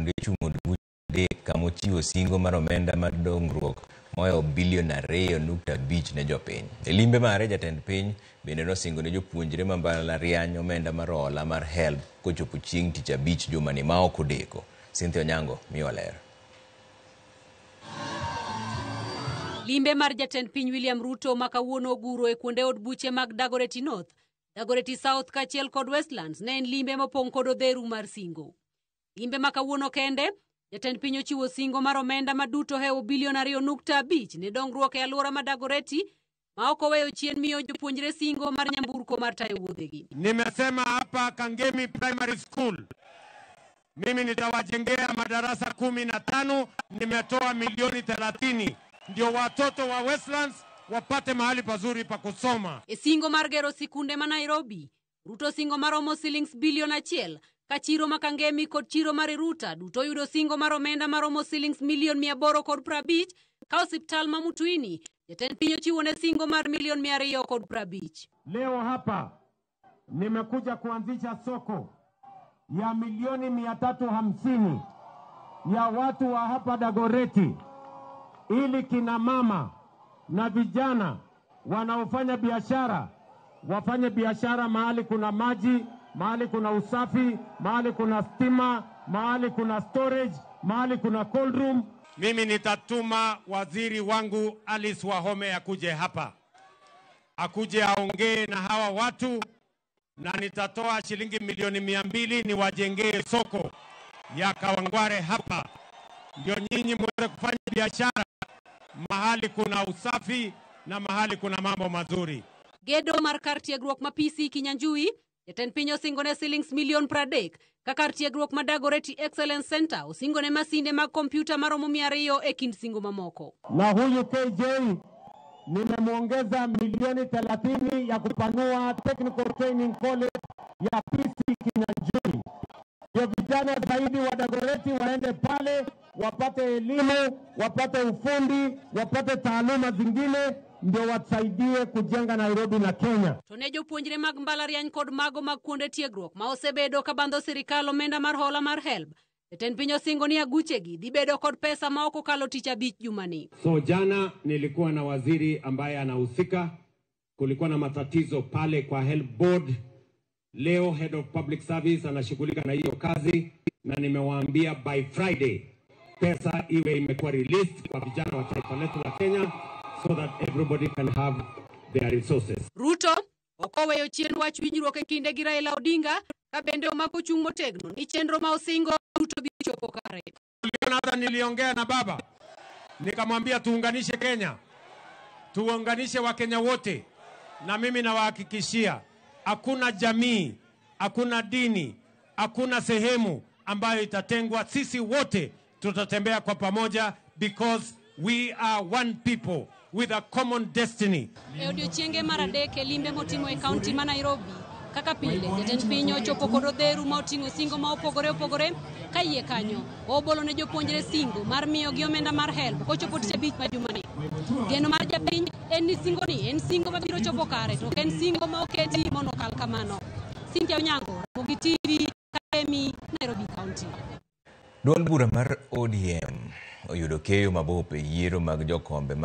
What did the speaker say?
kuonde chungo de kamochiwo singo mar omenda mar dongruok moyo bilion 2.5 ne jopiny. E limbe mare jatend piny bende nosingo ne jopuonjre ma mbalariany omenda mar hola mar HELB kochopo chieng' tich abich jumani ma ok odeko. Cynthia Onyango miyo ler. Limbe mar jatend piny William Ruto makawuono oguro e kuonde od buche mag Dagoretti North, Dagoretti South kachiel kod Westlands ne en limbe mopong' kod odheru mar singo. Limbe makawuono kende, jatend piny ochiwo singo mar omenda maduto hewo bilion 2.5 ne dongruok e alwora ma Dagoretti ma ok oweyo chien miyo jopuonjre singo mar nyamburko mar tayo wuodhegi. Nimesema hapa Kangemi Primary School mimi nitawajengea madarasa 15, nimetoa milioni 30 ndio watoto wa Westlands wapate mahali pazuri pa kusoma. E singo mar gero sikunde ma Nairobi, Ruto singo maromo shillings bilion 1, ka chiro ma Kangemi kod chiro mar Ruta duto yudo singo mar omenda maromo shillings milion 850, ka osiptal ma Mutuini jatend piny ochiwo ne singo mar milion 250. Leo hapa nimekuja kuanzisha soko ya milioni 350 ya watu wa hapa Dagoretti, ili kina mama na vijana wanaofanya biashara wafanye biashara mahali kuna maji, mahali kuna usafi, mahali kuna stima, mahali kuna storage, mahali kuna cold room. Mimi nitatuma waziri wangu Alice Wahome akuje hapa, akuje aongee na hawa watu, na nitatoa shilingi milioni 200 niwajengee soko ya Kawangware hapa, ndio nyinyi mweze kufanya biashara mahali kuna usafi na mahali kuna mambo mazuri. Gedo mar kar tiegruok ma PC Kinyanjui, jatend piny osingone shillings milion 30, ka kar tiegruok ma Dagoretti Excellence Center osingone masinde mag kompyuta maromo 200 e kind singo mamoko. Na huyu KJ nimemuongeza milioni 30 ya kupanua Technical Training College ya PC Kinyanjui. Ndio vijana zaidi wa Dagoretti waende pale wapate elimu, wapate ufundi, wapate taaluma zingine, ndio wasaidie kujenga Nairobi na Kenya. To ne jopuonjre mag mbalariany kod mago mag kuonde tiegruok ma osebedo ka bandho sirikal omenda mar hola mar HELB, jatend piny osingo ni aguchegi dhi bedo kod pesa ma ok okalo tich abich jumani. So jana nilikuwa na waziri ambaye anahusika, kulikuwa na matatizo pale kwa HELB board. Leo head of public service anashughulika na hiyo kazi, na nimewaambia by Friday pesa iwe imekuwa released kwa vijana wa taifa letu la Kenya, so that everybody can have their resources. Ruto okoweyo chien wach winjruok e kinde gi Raila Odinga, ka bende omako chung' motegno ni chenro ma osingo Ruto bichopo kare. Hata niliongea na baba nikamwambia tuunganishe Kenya, tuunganishe Wakenya wote, na mimi nawahakikishia hakuna jamii, hakuna dini, hakuna sehemu ambayo itatengwa. Sisi wote tutatembea kwa pamoja, because we are one people with a common destiny. E odiochienge mar adek e limbe motimo e kaunti ma Nairobi, kaka pile jatend piny ochopo kod odheru ma oting'o singo ma opogore ka iye kanyo obolo ne jopuonjre singo mar miyo gi omenda mar HELB kochopo tich abich ma jumani. Geno mar japiny en ni singo ni en singo mabiro chopo kare, to en singo ma oketi mondo kal kamano. Cynthia Onyango, Ramogi TV, Kangemi, Nairobi County. Duol bura mar ODM oyudo keyo mabup e yiero mag jokombe